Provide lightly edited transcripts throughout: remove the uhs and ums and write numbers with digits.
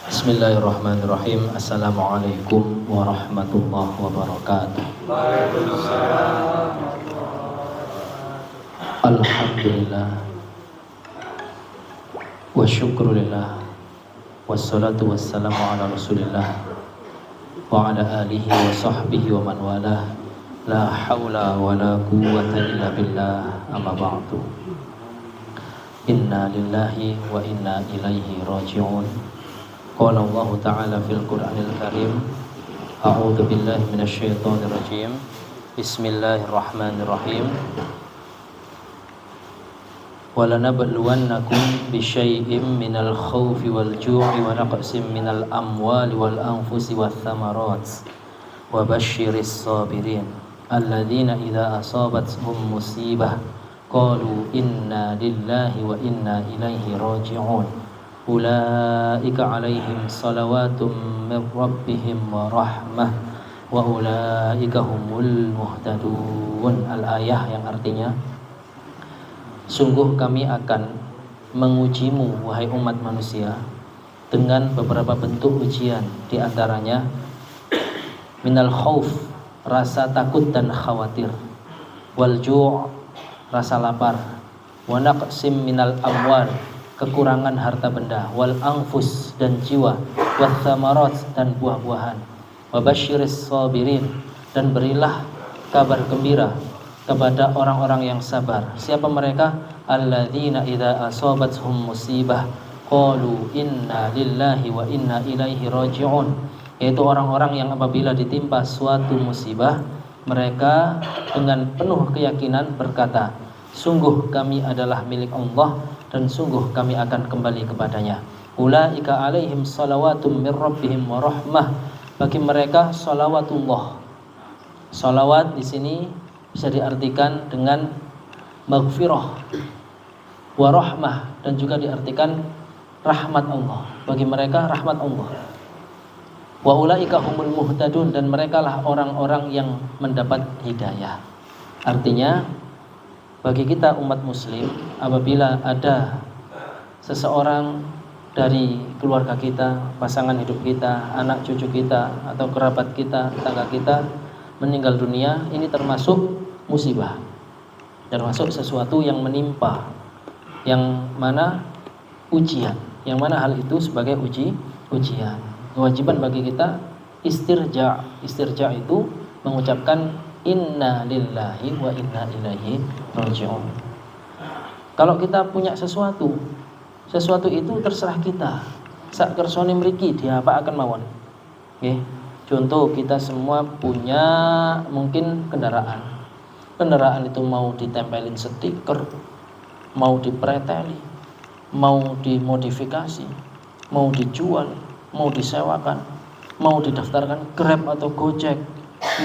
Bismillahirrahmanirrahim. Assalamualaikum warahmatullahi wabarakatuh. Waalaikumsalam. Alhamdulillah wa syukrulillah wassalatu wassalamu ala rasulillah wa ala alihi wa sahbihi wa man walah. La hawla wa la quwwata illa billah, amma ba'du. Inna lillahi wa inna ilaihi raji'un. Qala Allah Ta'ala fil Qur'anil Karim, a'udzu billahi minasyaitonir rajim. Bismillahirrahmanirrahim. وَلَنَبْلُوَنَّكُمْ بِشَيْءٍ مِّنَ الْخَوْفِ وَالْجُوعِ وَنَقْصٍ مِّنَ الْأَمْوَالِ وَالْأَنفُسِ وَالثَّمَرَاتِ وَبَشِّرِ الصَّابِرِينَ الَّذِينَ إِذَا أَصَابَتْهُمْ مُصِيبَةٌ قَالُوا إِنَّا لِلَّهِ وَإِنَّا إِلَيْهِ رَاجِعُونَ أُولَئِكَ عَلَيْهِمْ صَلَوَاتٌ مِّن رَّبِّهِمْ وَرَحْمَةٌ وَأُولَئِكَ هُمُ الْمُهْتَدُونَ. Al-ayah yang artinya, sungguh kami akan mengujimu wahai umat manusia dengan beberapa bentuk ujian, di antaranya minal khauf, rasa takut dan khawatir, wal ju', rasa lapar, wa naqsim minal amwal, kekurangan harta benda, wal anfus, dan jiwa, wa thamarat, dan buah-buahan, wa basyiris sabirin, dan berilah kabar gembira kepada orang-orang yang sabar. Siapa mereka? Alladzina idza asabathum musibah qalu inna lillahi wa inna ilaihi raji'un. Yaitu orang-orang yang apabila ditimpa suatu musibah, mereka dengan penuh keyakinan berkata, sungguh kami adalah milik Allah dan sungguh kami akan kembali kepadanya. Ulaika alaihim salawatum mir rabbihim wa rahmah. Bagi mereka salawatullah. Salawat di sini bisa diartikan dengan maghfirah wa rahmah, dan juga diartikan rahmat Allah. Bagi mereka rahmat Allah. Wa ulaika humul muhtadun, dan merekalah orang-orang yang mendapat hidayah. Artinya, bagi kita umat muslim, apabila ada seseorang dari keluarga kita, pasangan hidup kita, anak cucu kita, atau kerabat kita, tetangga kita meninggal dunia, ini termasuk musibah, termasuk sesuatu yang menimpa, yang mana ujian, yang mana hal itu sebagai ujian. Kewajiban bagi kita istirja. Istirja itu mengucapkan inna lillahi wa inna ilaihi raji'un. Kalau kita punya sesuatu itu terserah kita. Sak kersone mriki diapa akan mawon. Nggih. Contoh, kita semua punya mungkin kendaraan. Kendaraan itu mau ditempelin stiker, mau dipreteli, mau dimodifikasi, mau dijual, mau disewakan, mau didaftarkan Grab atau Gojek,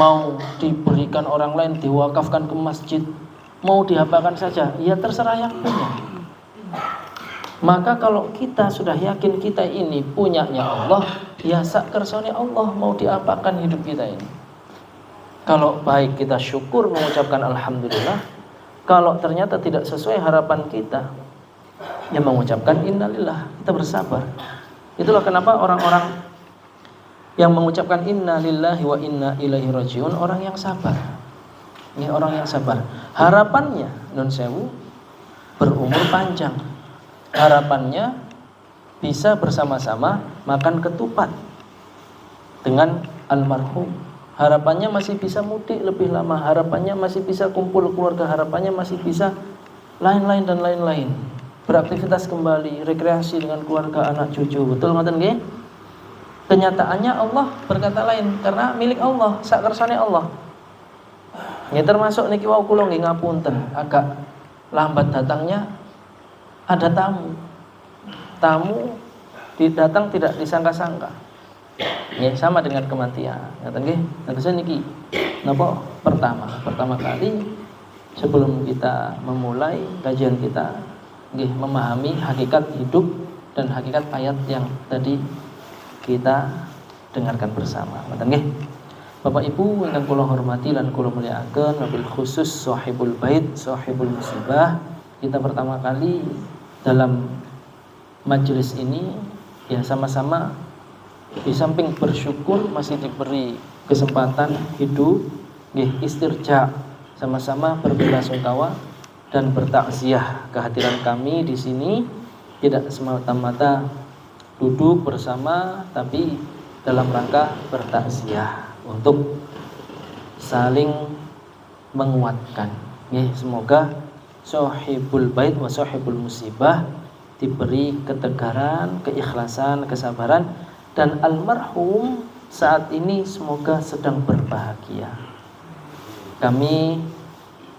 mau diberikan orang lain, diwakafkan ke masjid, mau diapakan saja, ya terserah yang punya. Maka kalau kita sudah yakin kita ini punyanya Allah, ya sak kersane Allah mau diapakan hidup kita ini. Kalau baik kita syukur, mengucapkan alhamdulillah. Kalau ternyata tidak sesuai harapan kita, ya mengucapkan innalillah, kita bersabar. Itulah kenapa orang-orang yang mengucapkan innalillahi wa inna ilaihi rajiun orang yang sabar. Ini orang yang sabar. Harapannya nun sewu berumur panjang. Harapannya bisa bersama-sama makan ketupat dengan almarhum. Harapannya masih bisa mudik lebih lama. Harapannya masih bisa kumpul keluarga. Harapannya masih bisa lain-lain dan lain-lain. Beraktivitas kembali, rekreasi dengan keluarga, anak cucu. Betul ngoten nggih? Kenyataannya Allah berkata lain, karena milik Allah, sak kersane Allah. Ya termasuk niki wau kula nggih ngapunten, agak lambat datangnya. Ada tamu datang tidak disangka-sangka. Ya, sama dengan kematian. Ngaten nggih, ngaten niki. Napa pertama kali sebelum kita memulai kajian kita nggih memahami hakikat hidup dan hakikat ayat yang tadi kita dengarkan bersama. Ngaten nggih. Bapak Ibu ingkang kula hormati lan kula mulyakaken, wabil khusus sahibul bait, sahibul musibah, kita pertama kali dalam majelis ini ya sama-sama Di samping bersyukur masih diberi kesempatan hidup, istirja, sama-sama berbelasungkawa dan bertakziah kehadiran kami di sini tidak semata-mata duduk bersama, tapi dalam rangka bertakziah untuk saling menguatkan. Semoga sahibul bait wa sahibul musibah diberi ketegaran, keikhlasan, kesabaran, dan almarhum saat ini semoga sedang berbahagia. Kami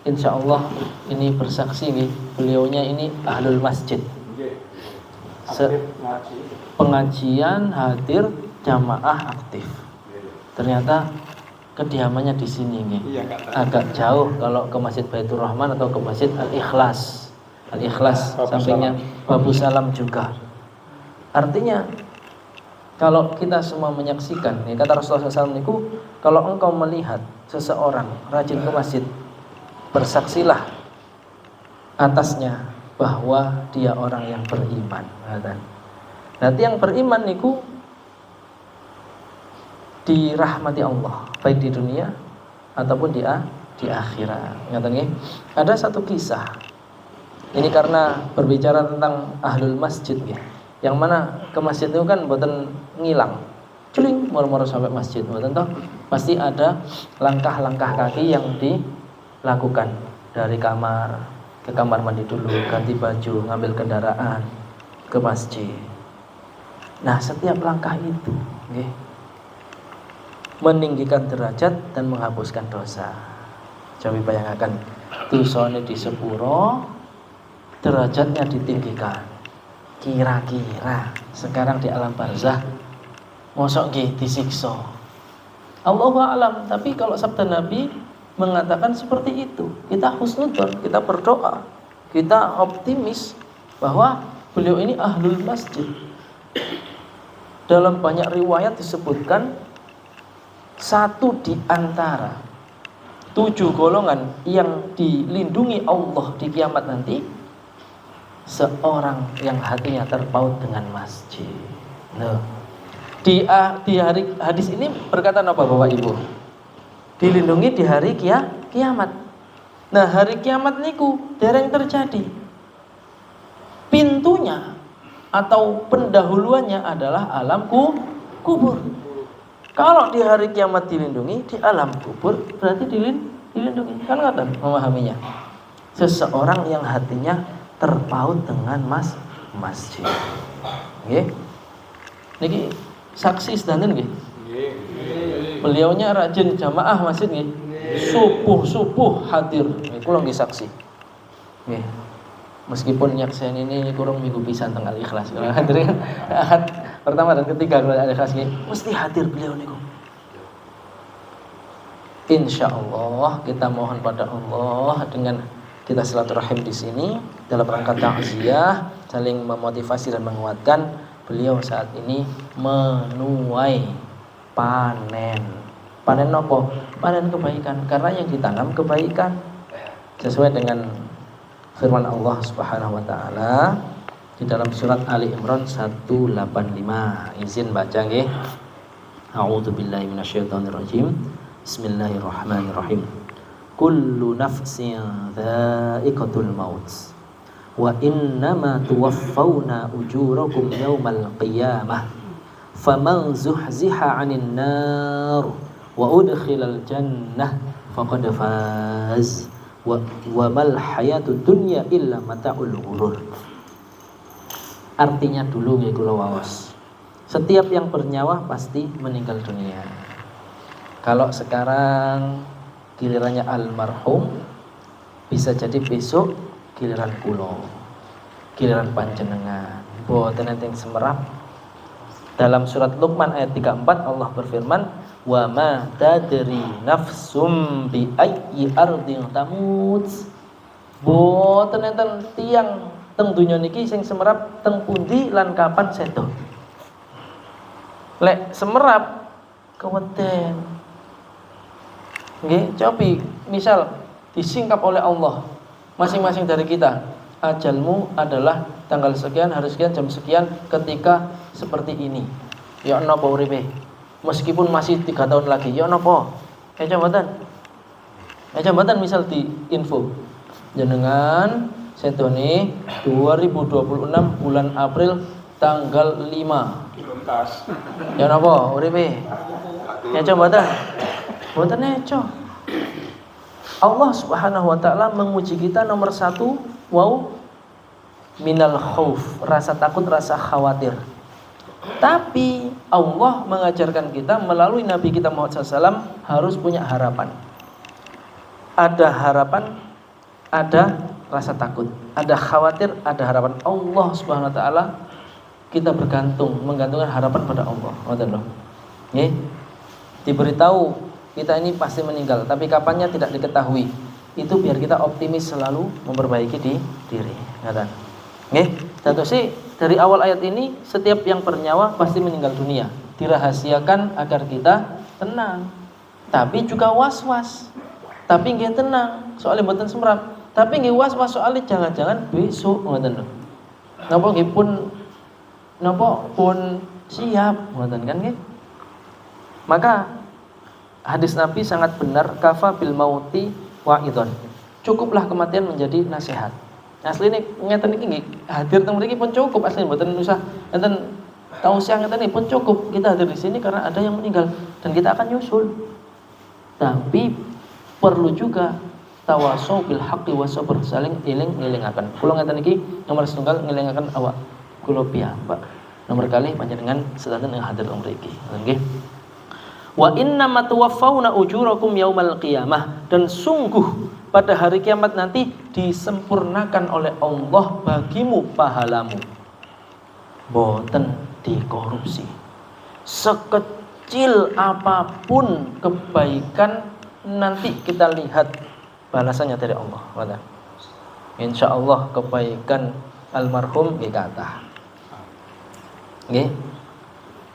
insya Allah ini bersaksi nih, beliaunya ini ahlul masjid, pengajian hadir, jamaah aktif. Ternyata kediamannya di sini nih, agak jauh kalau ke Masjid Baitur Rahman atau ke Masjid Al-Ikhlas. Al-Ikhlas sampingnya Babu Salam juga. Artinya kalau kita semua menyaksikan, kata Rasulullah SAW niku, kalau engkau melihat seseorang rajin ke masjid, bersaksilah atasnya bahwa dia orang yang beriman. Nanti yang beriman niku dirahmati Allah, baik di dunia ataupun di akhirat. Ada satu kisah. Ini karena berbicara tentang ahlul masjid, yang mana ke masjid itu kan mboten ngilang, celing moro-moro sampai masjid, mboten toh, pasti ada langkah-langkah kaki yang dilakukan dari kamar ke kamar mandi dulu, ganti baju, ngambil kendaraan ke masjid. Nah, setiap langkah itu meninggikan derajat dan menghapuskan dosa. Coba bayangkan, dosane di sepuro, derajatnya ditinggikan. Kira-kira sekarang di alam barzah mosok nggih disiksa. Allahu a'lam, tapi kalau sabda Nabi mengatakan seperti itu, kita husnudzon, kita berdoa, kita optimis bahwa beliau ini ahlul masjid. Dalam banyak riwayat disebutkan satu di antara 7 golongan yang dilindungi Allah di kiamat nanti, seorang yang hatinya terpaut dengan masjid. Di hari hadis ini berkata apa Bapak Ibu? Dilindungi di hari kiamat. Nah, hari kiamat niku dereng terjadi. Pintunya atau pendahuluannya adalah alam kubur. Kalau di hari kiamat dilindungi, di alam kubur berarti dilindungi. Kan ngoten memahaminya. Seseorang yang hatinya terpaut dengan masjid. Nggih. Niki saksi sedanten nggih. Beliaunya rajin jamaah masjid nggih. Subuh hadir. Kula nggih saksi. Nggih. Meskipun nyakseni ini kurang minggu pisan teng Al-Ikhlas. Hadir ahad pertama dan ketiga kalau Al-Ikhlas nggih, mesti hadir beliau niku. Insyaallah kita mohon pada Allah dengan kita silaturahim di sini dalam rangka takziah, saling memotivasi dan menguatkan. Beliau saat ini menuai panen apa? Panen kebaikan, karena yang ditanam kebaikan sesuai dengan firman Allah Subhanahu wa taala di dalam surat Ali Imran 185. Izin baca nggih. A'udzubillahi minasyaitonirrajim. Bismillahirrahmanirrahim. Kullu nafsin dha'iqatul maut wa innama tuwaffawna ujurakum yawmal qiyamah faman zuhziha 'anil nar wa udkhilal jannah faqad faz wa mal hayatud dunya illa mata'ul ghurur. Artinya dulu nggih kula waos. Setiap yang bernyawa pasti meninggal dunia. Kalau sekarang gilirannya almarhum, bisa jadi besok giliran kula, giliran panjenengan. Boten enten semerap. Dalam surat Luqman ayat 34 Allah berfirman, "Wa ma tadri nafsum bi ayyi ardin tamut." Boten enten tiyang teng donya niki sing semerap teng pundi lan kapan sedo. Lek semerap keweden. Nggih, cobi misal disingkap oleh Allah masing-masing dari kita, ajalmu adalah tanggal sekian, hari sekian, jam sekian, ketika seperti ini. Ya napa uripe? Meskipun masih 3 tahun lagi, ya napa? Coba mboten misal di info. Jenengan setone 2026 bulan April tanggal 5. Tuntas. Ya napa uripe? Coba mboten neco. Allah Subhanahu wa taala menguji kita nomor 1 minal khauf, rasa takut, rasa khawatir. Tapi Allah mengajarkan kita melalui Nabi kita Muhammad SAW harus punya harapan. Ada harapan, ada rasa takut, ada khawatir, ada harapan. Allah Subhanahu wa taala kita menggantungkan harapan pada Allah. Nggih. Diberitahu kita ini pasti meninggal, tapi kapannya tidak diketahui. Itu biar kita optimis selalu memperbaiki diri. Ngaten. Nggih. Dadosi dari awal ayat ini setiap yang bernyawa pasti meninggal dunia. Dirahasiakan agar kita tenang. Tapi juga was-was. Tapi nggih tenang, soalnya mboten semrap. Tapi nggih was-was soalnya jangan-jangan besok ngoten lho. Napa pun siap ngoten kan nggih. Maka hadis Nabi sangat benar, kafa bil mauti wa'idon. Cukuplah kematian menjadi nasihat. Asli ini ngeten iki nggih, hadir teng mriki pun cukup, asli mboten usah enten tausiah ngeten pun cukup. Kita hadir di sini karena ada yang meninggal dan kita akan nyusul. Tapi perlu juga tawasau bil haqqi wa sabr, saling eling-elingaken. Kula ngeten iki nomor setunggal ngelingaken awak kula piyambak. Nomor kali panjenengan sedanten yang hadir teng mriki. Nggih. Wa inna ma tuwaffawna ujurakum yaumal qiyamah, dan sungguh pada hari kiamat nanti disempurnakan oleh Allah bagimu pahalamu. Boten dikorupsi. Sekecil apapun kebaikan nanti kita lihat balasannya dari Allah. Insyaallah kebaikan almarhum nggih kathah. Nggih.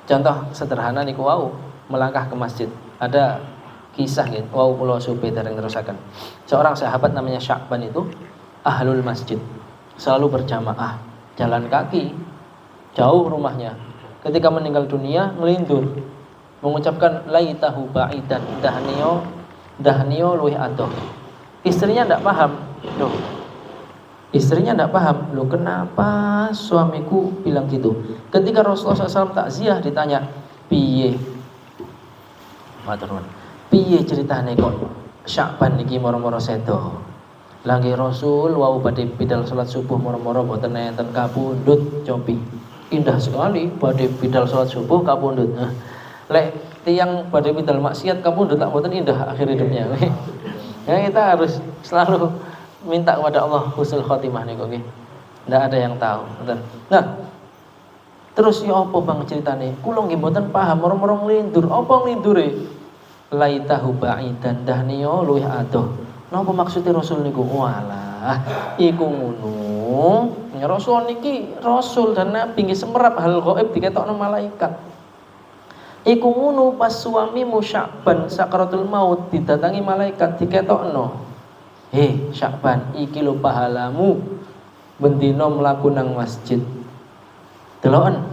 Contoh sederhana niku wau melangkah ke masjid. Ada kisah gitu, wau kula supe dereng terusaken. Seorang sahabat namanya Sya'ban itu ahlul masjid. Selalu berjamaah, jalan kaki jauh rumahnya. Ketika meninggal dunia ngelindur mengucapkan laitahu ba'idan dahnio luwih adoh. Istrinya ndak paham. Loh. Istrinya ndak paham. Loh kenapa suamiku bilang gitu? Ketika Rasulullah SAW takziah ditanya, piye? Matur nuwun. Piye ceritane kok Sya'ban niki moro-moro sedo? Lagi Rasul wau badhe bidal salat subuh moro-moro mboten enten kapundhut cobi. Indah sekali badhe bidal salat subuh kapundhut. Nah, lek tiyang badhe bidal maksiat kapundhut tak mboten indah akhir hidupnya. Ya kita harus selalu minta kepada Allah husnul khotimah niku nggih. Ndak ada yang tahu. Nah, terus ya apa bang ceritane? Kula nggih mboten paham moro-moro nglindur. Apa nglindure? Laitahu ba'idan dahnio luwih adoh. Napa maksudnya Rasul niku? Walah, iku ngono. Rasul niki Rasul dan Nabi nggih semerap hal gaib diketokno malaikat. Iku ngono pas suamimu Sya'ban sakaratul maut didatangi malaikat diketokno. Hei Sya'ban, iki lho pahalamu bendina mlaku nang masjid. Deloken.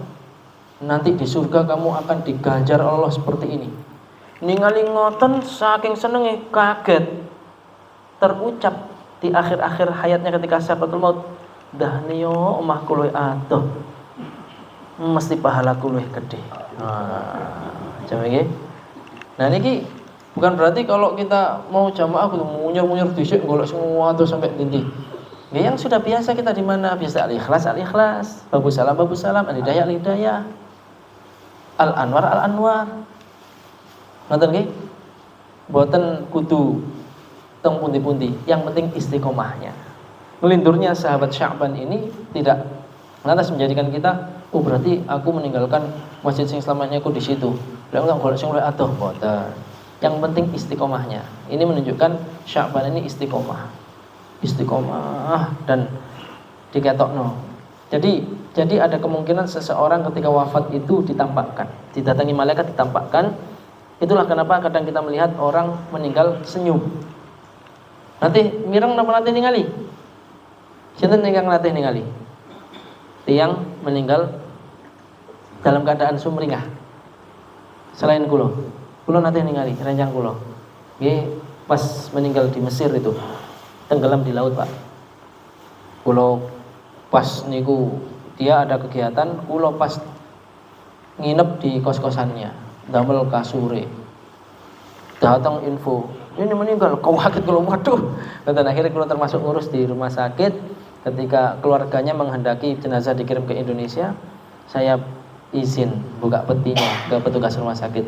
Nanti di surga kamu akan diganjar Allah seperti ini. Ningali ngoten saking senenge kaget terucap di akhir-akhir hayatnya ketika sakaratul maut, dahnio omahku luwih adoh, mesti pahalaku luwih gede. Jamaah nggih. Nah niki bukan berarti kalau kita mau jamaah kudu munyur-munyur dhisik golek semua atau sampai ndi. Nggih yang sudah biasa kita di mana? Biasa al-ikhlas, babu salam, al-hidayah, al-anwar, Nonton nggih? Mboten kudu teng pundi-pundi, yang penting istiqomahnya. Melindurnya sahabat Sya'ban ini tidak lantas menjadikan kita, oh berarti aku meninggalkan masjid sing selamanya aku di situ. Lha ora golek sing luwih adoh mboten. Yang penting istiqomahnya. Ini menunjukkan Sya'ban ini istiqomah dan diketokno. Jadi ada kemungkinan seseorang ketika wafat itu ditampakkan, didatangi malaikat ditampakkan. Itulah kenapa kadang kita melihat orang meninggal senyum. Nanti mireng napa nate ningali? Sinten ingkang nate ningali? Tiang meninggal dalam keadaan sumringah. Selain kula nate ningali rencang kula. Nggih pas meninggal di Mesir itu tenggelam di laut, Pak. Kula pas niku dia ada kegiatan, kula pas nginep di kos-kosannya, damel kasure. Datang info, ini meninggal, kaget kula, waduh. Dan akhirnya kula termasuk ngurus di rumah sakit. Ketika keluarganya menghendaki jenazah dikirim ke Indonesia, saya izin buka petinya ke petugas rumah sakit.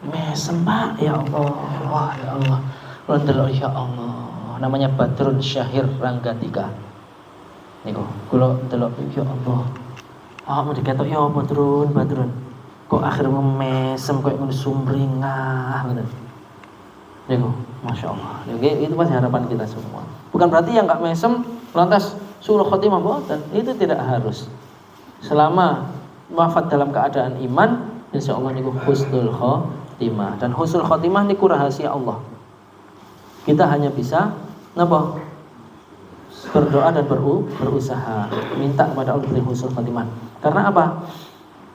Mesem, Pak, ya Allah, ya Allah. Kula ya Allah. Namanya Badrun Syahir Ranggatika. Niku, kula delok ya Allah. Mau diketok ya Badrun. Kok akhirnya mesem kok ngono sumringah ngoten. Niku, Masya Allah. Itu pasti harapan kita semua. Bukan berarti yang nggak mesem lantas suruh khotimah boten. Itu tidak harus. Selama wafat dalam keadaan iman, insya Allah niku husnul khotimah. Dan husnul khotimah niku rahasia Allah. Kita hanya bisa napa? Berdoa dan berusaha minta kepada Allah beri husnul khotimah. Karena apa?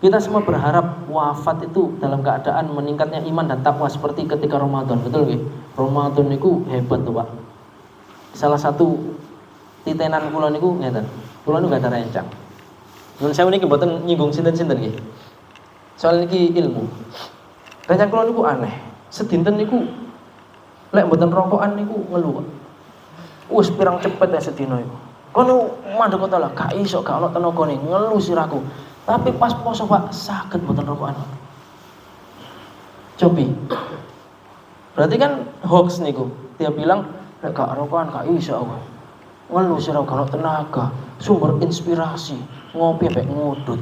Kita semua berharap wafat itu dalam keadaan meningkatnya iman dan takwa seperti ketika Ramadan, betul nggih? Ramadan niku hebat tuh, Pak. Salah satu titenan kula niku ngeten. Kula niku gak ada rencang. Nun saya niki mboten nyinggung sinten-sinten nggih. Soal niki ilmu. Rencang kula niku aneh. Sedinten niku lek mboten rokokan niku ngeluh. Wis pirang cepet ya sedina iku. Kono mandek kota lah, gak iso gak ono tenagane ngeluh siraku. Tapi pas poso Pak saged mboten rokokan. Cobi. Berarti kan hoax niku. Dia bilang lek gak rokokan gak iso aku. Ngeluh siraku gak ono tenaga, sumber inspirasi, ngopi mek ngudut.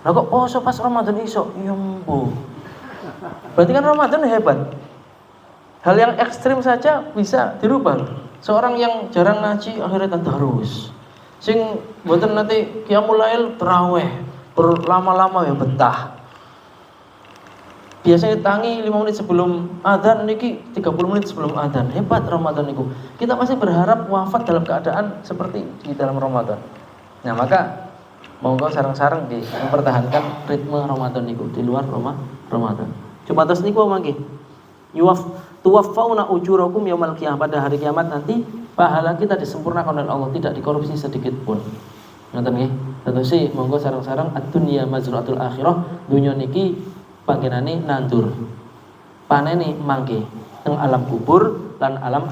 Lah kok poso pas Ramadan iso? Ya mbo. Berarti kan Ramadan hebat. Hal yang ekstrim saja bisa dirubah. Seorang yang jarang ngaji akhirnya tadarus. Sing mboten nanti qiyamul lail tarawih berlama-lama ya betah. Biasanya tangi 5 menit sebelum adzan niki 30 menit sebelum adzan. Hebat Ramadan niku. Kita masih berharap wafat dalam keadaan seperti di dalam Ramadan. Nah, maka monggo sareng-sareng di mempertahankan ritme Ramadan niku di luar Ramadan. Coba terus niku mangke. Tuwaffauna ujurakum yaumal qiyamah, pada hari kiamat nanti pahala kita disempurnakan oleh Allah, tidak dikorupsi sedikit pun. Ngoten nggih. Terus sih monggo sareng-sareng ad-dunya mazruatul akhirah, dunya niki panggenane nandur. Paneni mangke teng alam kubur lan alam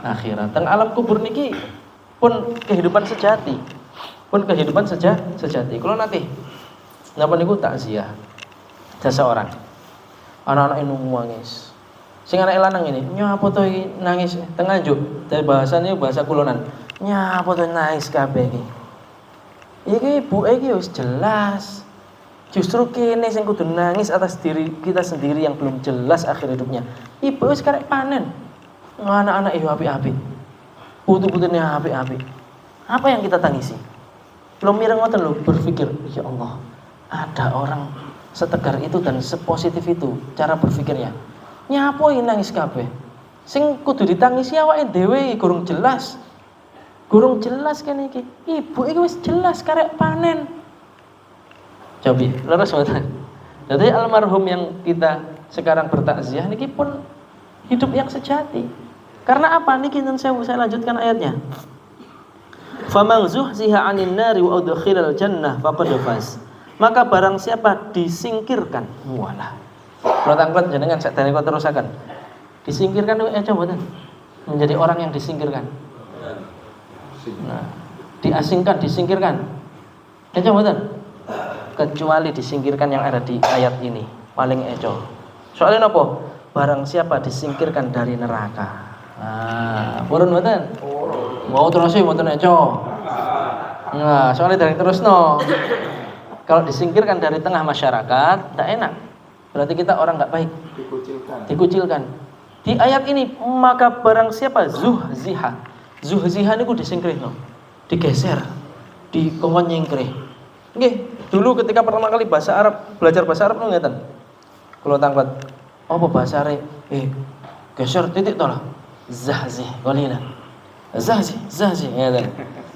akhirat. Teng alam kubur niki pun kehidupan sejati. Sejati. Kalau nanti napa niku takziah. Seseorang anak-anak inu nangis. Sing anake lanang ini, nyapa to iki nangis tengah njuk. Dari bahasane bahasa kulonan. Nyapa to nangis kabeh iki. Iki ibuke iki wis jelas. Justru kene sing kudu nangis atas diri kita sendiri yang belum jelas akhir hidupnya. Ibu wis karek panen. Anak-anak yo apik-apik. Putu-putune apik-apik. Apa yang kita tangisi? Belum mireng ngoten lho, berpikir, ya Allah, ada orang setegar itu dan sepositif itu cara berpikirnya. Nyapo iki nangis kabeh. Sing kudu ditangisi awake dhewe gurung jelas. Gurung jelas kene iki. Ibu iki wis jelas karek panen. Cobi, leres mboten. Jadi almarhum yang kita sekarang bertakziah niki pun hidup yang sejati. Karena apa? Niki saya lanjutkan ayatnya. Faman zuhziha 'anil nari wa udkhilal jannah faqad faz. Maka barang siapa disingkirkan, walah. Kalau tangklet jenengan sak dene kok terusaken. Disingkirkan coba mboten. Menjadi orang yang disingkirkan. Nah, diasingkan, disingkirkan. Coba mboten. Kecuali disingkirkan yang ada di ayat ini, paling eco. Soalnya napa? Barang siapa disingkirkan dari neraka. Nah, purun mboten? Mau terus mboten eco. Nah, soalnya dari terusno. Kalau disingkirkan dari tengah masyarakat, tidak enak. Berarti kita orang nggak baik. Dikucilkan. Di ayat ini, maka barang siapa zuhziha. Zuhziha niku disingkrihno. Digeser. Dikongkon nyingkrih. Nggih, dulu ketika pertama kali belajar bahasa Arab ngeten. Kalau tangklet, apa bahasa Arab? Geser titik to lah. Zahzih qalina. Zahzih ngeten.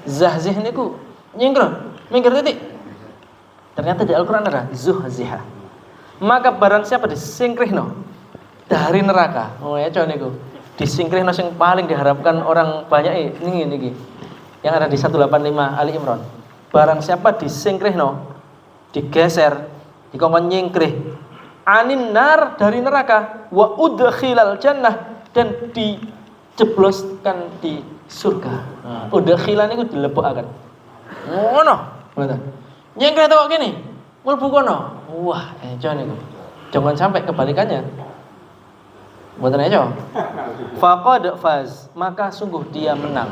Zahzih niku nyingkrih, minggir titik. Ternyata di Al-Qur'an ada zuhziha. Maka barang siapa disingkrihno dari neraka. Oh ya con niku. Disingkrihno sing paling diharapkan orang banyak niki. Yang ada di 185 Ali Imran. Barang siapa disingkrihno, digeser, dikongkon nyingkrih anin nar dari neraka wa udkhilal jannah dan dijebloskan di surga. Udkhilan niku dilebokaken. Ngono, ngoten. Nyingkrih tok kene, mlebu kono. Wah, eco niku. Jangan sampai kebalikannya. Mboten eco. Faqad faz, maka sungguh dia menang.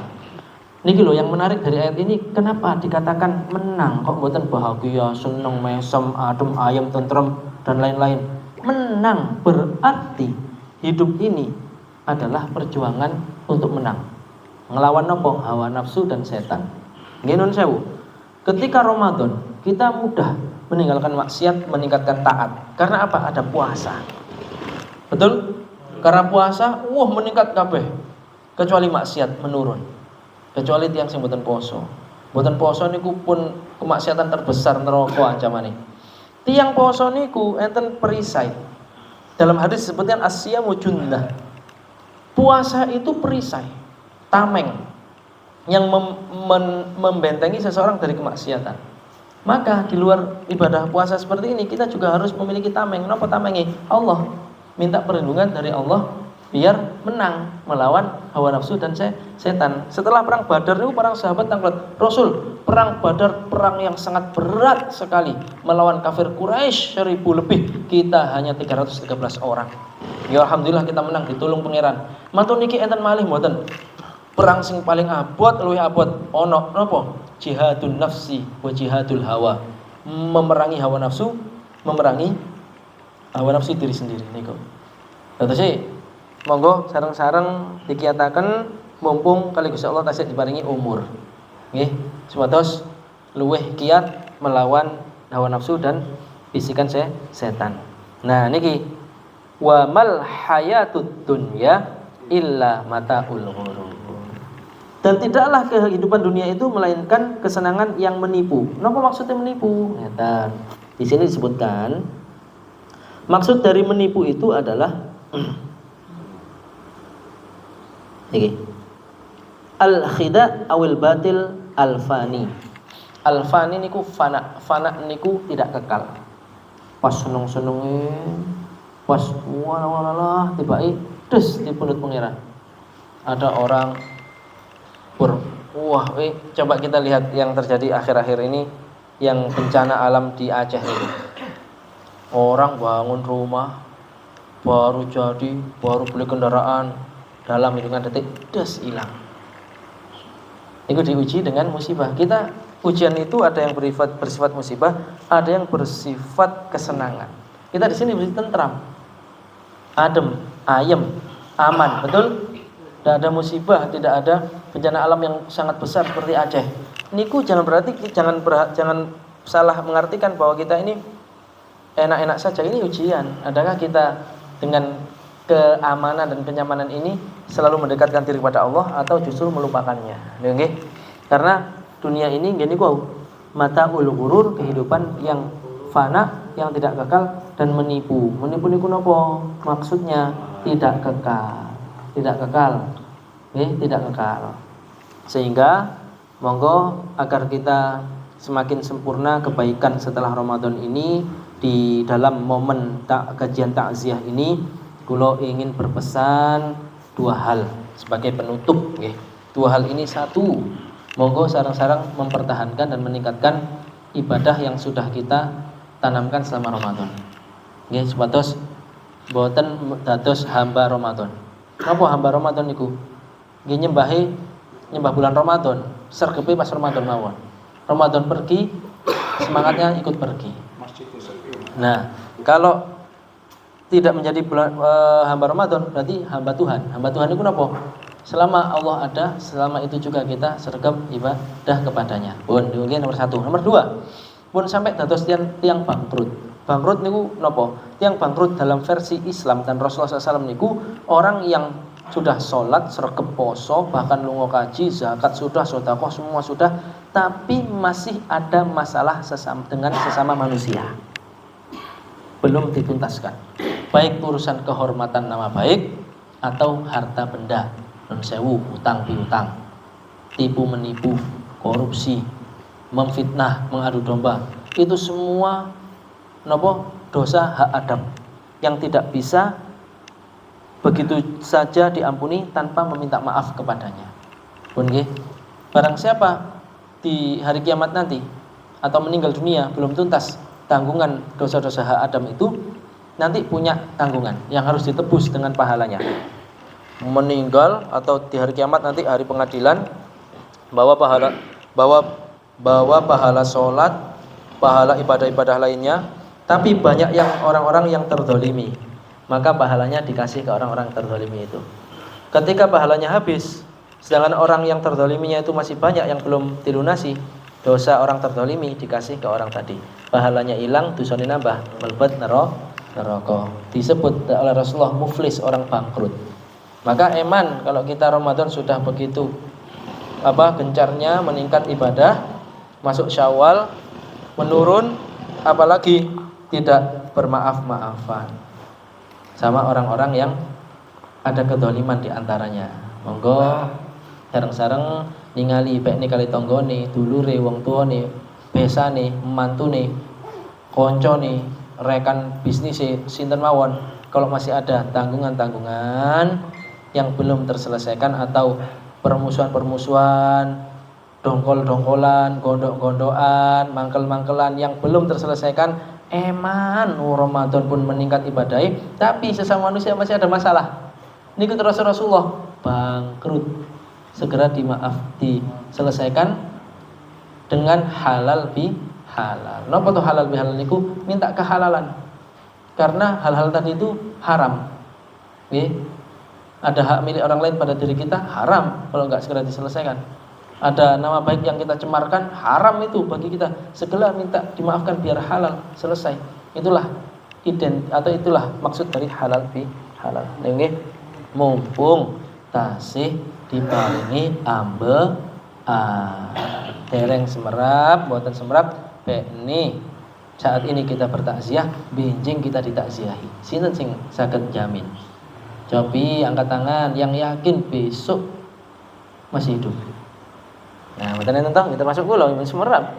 Niki loh yang menarik dari ayat ini, kenapa dikatakan menang? Kok mboten bahagia, seneng, mesem, adem, ayem, tentrem dan lain-lain. Menang berarti hidup ini adalah perjuangan untuk menang. Ngelawan nopo? Hawa nafsu dan setan. Nggih nun sewu. Ketika Ramadan, kita mudah meninggalkan maksiat, meningkatkan taat. Karena apa? Ada puasa. Betul? Karena puasa, meningkat kabeh. Kecuali maksiat menurun. Kecuali tiang sing mboten poso. Mboten poso niku pun kemaksiatan terbesar neraka ancamane. Tiang poso niku enten perisai. Dalam hadis disebutkan asyamu junnah. Puasa itu perisai, tameng yang membentengi seseorang dari kemaksiatan. Maka di luar ibadah puasa seperti ini kita juga harus memiliki tameng. Napa tamengi? Allah. Minta perlindungan dari Allah biar menang melawan hawa nafsu dan setan. Setelah perang Badar itu para sahabat tanglet, Rasul, perang Badar perang yang sangat berat sekali melawan kafir Quraisy 1000 lebih, kita hanya 313 orang. Ya alhamdulillah kita menang, ditulung pangeran. Matur niki enten malih mboten. Perang sing paling abot, luwih abot ono napa? Jihadun nafsi wa jihadul hawa. Memerangi hawa nafsu, memerangi hawa nafsu diri sendiri niku. Terus monggo sareng-sareng dikiyataken mumpung kali Gusti Allah tasih diparingi umur. Nggih, supados luweh kiat melawan hawa nafsu dan bisikan setan. Nah niki wa mal hayatud dunya illa mataul ghurur. Dan tidaklah kehidupan dunia itu melainkan kesenangan yang menipu. Napa maksudnya menipu? Ngeten. Di sini disebutkan maksud dari menipu itu adalah al-khida' awil batil al-fani. Al-fani niku fana, fana niku tidak kekal. Pas seneng-senenge, pas wala-wala tiba-tiba des dipunut pangeran. Ada orang coba kita lihat yang terjadi akhir-akhir ini, yang bencana alam di Aceh ini. Orang bangun rumah baru jadi, baru beli kendaraan, dalam hitungan detik des hilang. Itu diuji dengan musibah. Kita ujian itu ada yang bersifat musibah, ada yang bersifat kesenangan. Kita di sini bersifat tentram, adem, ayem, aman, betul? Tidak ada musibah, tidak ada bencana alam yang sangat besar seperti Aceh. Niku jangan berarti jangan salah mengartikan bahwa kita ini enak-enak saja. Ini ujian. Adakah kita dengan keamanan dan kenyamanan ini selalu mendekatkan diri kepada Allah atau justru melupakannya? Nggih. Karena dunia ini nggih niku mataul ghurur, kehidupan yang fana, yang tidak kekal dan menipu. Menipu niku napa? Maksudnya tidak kekal. Tidak kekal. Tidak kekal. Sehingga monggo agar kita semakin sempurna kebaikan setelah Ramadan ini, di dalam momen kajian takziah ini kula ingin berpesan dua hal sebagai penutup nggih. Dua hal ini, satu, monggo sareng-sareng mempertahankan dan meningkatkan ibadah yang sudah kita tanamkan selama Ramadan. Nggih, supados boten dados hamba Ramadan. Napa hamba Ramadan niku? Nggih nyembah bulan Ramadan, sregepe pas Ramadan mawon. Ramadan pergi, semangatnya ikut pergi. Nah, kalau tidak menjadi hamba Ramadan, berarti hamba Tuhan. Hamba Tuhan itu napa? Selama Allah ada, selama itu juga kita sergap ibadah kepadanya. Pun nggih nomor 1. Nomor 2, pun sampai dados tiang bangkrut. Bangkrut niku napa? Tiang bangkrut dalam versi Islam dan Rasulullah SAW niku orang yang sudah sholat, sergap poso, bahkan lunga kaji, zakat sudah, sedekah semua sudah, tapi masih ada masalah dengan sesama manusia. belum dituntaskan. Baik urusan kehormatan nama baik atau harta benda, non sewu, utang piutang, tipu menipu, korupsi, memfitnah, mengadu domba, itu semua dosa hak Adam yang tidak bisa begitu saja diampuni tanpa meminta maaf kepadanya. Pun nggih, barang siapa di hari kiamat nanti atau meninggal dunia belum tuntas tanggungan dosa-dosa hak Adam itu, nanti punya tanggungan yang harus ditebus dengan pahalanya. Meninggal atau di hari kiamat nanti hari pengadilan, bawa pahala sholat, pahala ibadah-ibadah lainnya, tapi banyak yang orang-orang yang terzalimi, maka pahalanya dikasih ke orang-orang terzalimi itu. Ketika pahalanya habis, sedangkan orang yang terzaliminya itu masih banyak yang belum dilunasi, dosa orang terzalimi dikasih ke orang tadi, pahalanya hilang, dosane nambah, melebet neraka. Disebut oleh Rasulullah muflis, orang bangkrut. Maka eman kalau kita Ramadan sudah begitu gencarnya meningkat ibadah, masuk Syawal menurun, apalagi tidak bermaaf-maafan sama orang-orang yang ada kedzaliman di antaranya. Monggo sareng-sareng ningali baik kali tanggane, dulure, wong tuane, besane, mantune, koncone, rekan bisnise, sinten mawon, kalau masih ada tanggungan-tanggungan yang belum terselesaikan atau permusuhan-permusuhan, dongkol-dongkolan, gondok-gondokan, mangkel-mangkelan yang belum terselesaikan, eman Ramadan pun meningkat ibadahnya, tapi sesama manusia masih ada masalah. Niku terus Rasulullah bangkrut, segera diselesaikan dengan halal bi halal. Napa tuh halal bi halal niku? Minta kehalalan. Karena hal-hal tadi itu haram. Nggih. Ada hak milik orang lain pada diri kita, haram kalau enggak segera diselesaikan. Ada nama baik yang kita cemarkan, haram itu bagi kita. Segera minta dimaafkan biar halal, selesai. Itulah itulah maksud dari halal bi halal. Nggih. Mumpung tasih diparingi ambe dereng semerap, mboten semerap, bekni saat ini kita bertakziah, benjing kita ditakziahi. Sinten sing saged jamin? Cobi angkat tangan yang yakin besok masih hidup. Nah, mboten enten kita masuk kula semerap.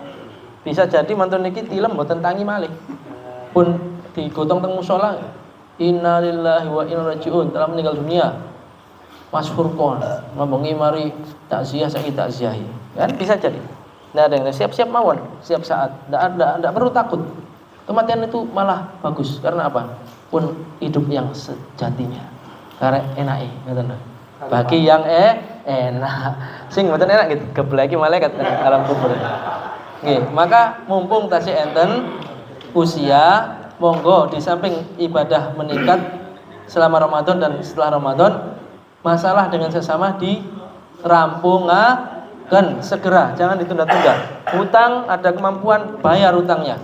Bisa jadi mantun niki tilem mboten tangi malih. Pun digotong teng musala. Innalillahi wa inna ilaihi raji'un, telah meninggal dunia. Mas Furqon ngomongin mari takziah sakit takziahi. Kan bisa jadi. Nah, ada yang siap-siap mawon, siap saat. Enggak perlu takut. Kematian itu malah bagus. Karena apa? Pun hidup yang sejatinya. Karena enake, ngoten. Bagi yang enak. Sing mboten enak gitu, gebleki malaikat alam kubur. Nggih, maka mumpung tasih enten usia, monggo di samping ibadah meningkat selama Ramadan dan setelah Ramadan, masalah dengan sesama dirampungaken segera, jangan ditunda-tunda. Hutang ada kemampuan bayar hutangnya.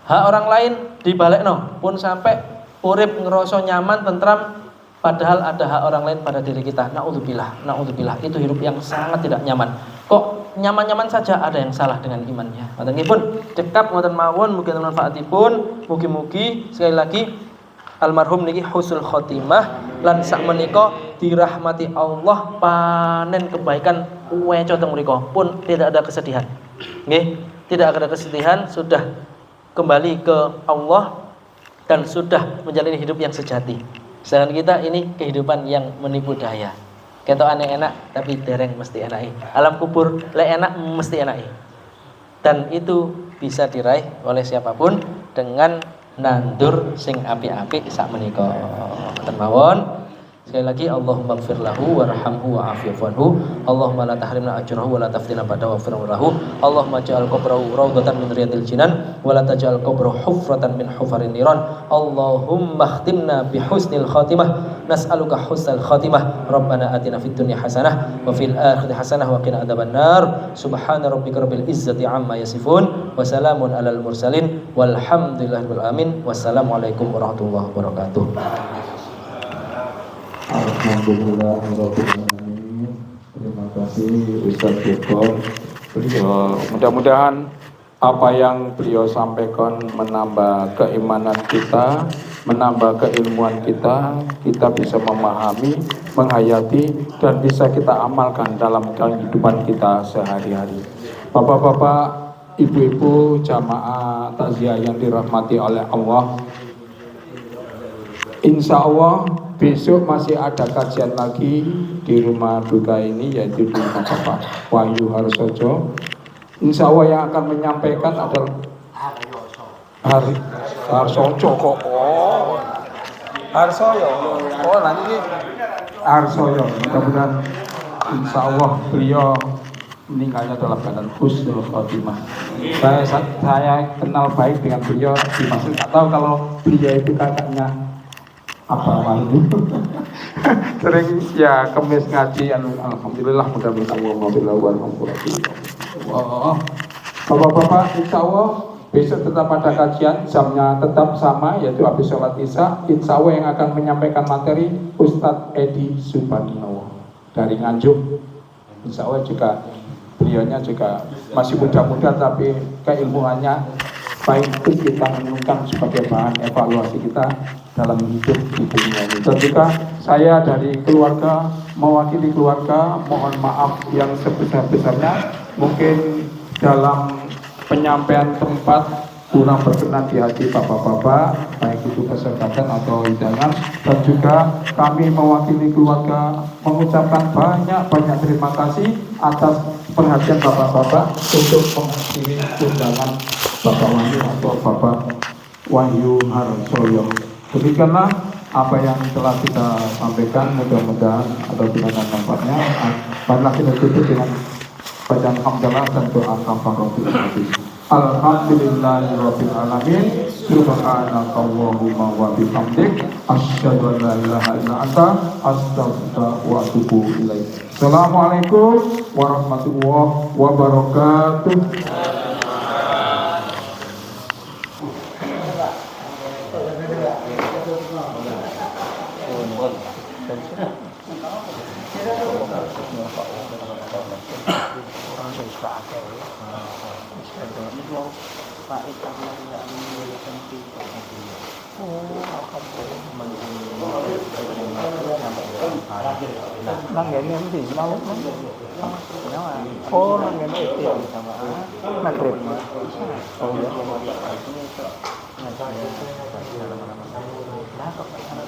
Hak orang lain dibalekno pun sampai urip ngerasa nyaman, tentram, padahal ada hak orang lain pada diri kita. Naudzubillah, itu hidup yang sangat tidak nyaman. Kok nyaman-nyaman saja ada yang salah dengan imannya. Ngoten pun cekap ngoten mawon, mugi manfaatipun, mugi-mugi sekali lagi almarhum niki husnul khotimah lan sakmenika dirahmati Allah, panen kebaikan weco teng mriku pun tidak ada kesedihan. Nggih, tidak ada kesedihan, sudah kembali ke Allah dan sudah menjalani hidup yang sejati. Sedangkan kita ini kehidupan yang menipu daya. Ketokane enak tapi dereng mesti enake. Alam kubur le enak mesti enake. Dan itu bisa diraih oleh siapapun dengan nandur sing apik-apik sak menika. Mboten mawon. Sekali lagi Allahumma ighfir lahu warhamhu wa'afifu anhu. Allahumma la tahrimna ajrahu wa la taftina ba'da wa'fir lahu. Allahumma ja'al qabrahu rawdatan min riyadil jinan wa la taj'al qabrahu hufratan min hufarin niran. Allahumma khtimna bi husnil khatimah. Nas'aluka husnal khatimah. Rabbana atina fid dunya hasanah wa fil akhirati hasanah wa qina adzabannar. Subhana rabbika rabbil izzati amma yasifun wa salamun alal mursalin walhamdulillahi rabbil alamin. Wassalamualaikum warahmatullahi wabarakatuh. Alhamdulillahirrahmanirrahim. Terima kasih Ustaz Joko. Mudah-mudahan apa yang beliau sampaikan menambah keimanan kita, menambah keilmuan kita, kita bisa memahami, menghayati, dan bisa kita amalkan dalam kehidupan kita sehari-hari. Bapak-bapak, ibu-ibu, jamaah takziah yang dirahmati oleh Allah, insya Allah besok masih ada kajian lagi di rumah duka ini, yaitu di rumah Bapak Wahyu Harsojo. Insya Allah yang akan menyampaikan adalah Harsojo kok. Oh, Harsoyo. Oh, nanti Harsoyo. Mudah-mudahan insya Allah beliau meninggalnya dalam keadaan husnul khotimah. Saya kenal baik dengan beliau di masa, nggak tahu kalau beliau itu kakaknya apa Wahyu. Sering ya kemis ngaji, alhamdulillah, mudah-mudahan Allah Wow. Bapak-bapak, insya Allah besok tetap ada kajian, jamnya tetap sama, yaitu habis sholat isya. Insya Allah yang akan menyampaikan materi Ustadz Edi Subhanallah dari Nganjuk. Insya Allah juga beliaunya juga masih muda-muda, tapi keilmuannya baik itu kita menemukan sebagai bahan evaluasi kita dalam hidup di dunia ini. Dan juga saya dari keluarga, mewakili keluarga, mohon maaf yang sebesar-besarnya mungkin dalam penyampaian tempat kurang berkenan di hati bapak-bapak, baik itu kesehatan atau hidangan. Dan juga kami mewakili keluarga mengucapkan banyak terima kasih atas perhatian bapak-bapak untuk menghadiri undangan Bapak Wahyu atau Bapak Wahyu Harsoyo. Demikianlah apa yang telah kita sampaikan, mudah-mudahan ada gunanya manfaatnya. Marilah kita tutup dengan bacaan hamdalah dan doa kafaratul majlis. Alhamdulillahirabbil alamin. Subhanakallahumma wa bihamdik, asyhadu an la ilaha illa anta, astaghfiruka wa atubu ilaik. Assalamualaikum warahmatullahi wabarakatuh. Langganan mesti mau kan? Oh, langganan itu sama maghrib. Oh ya.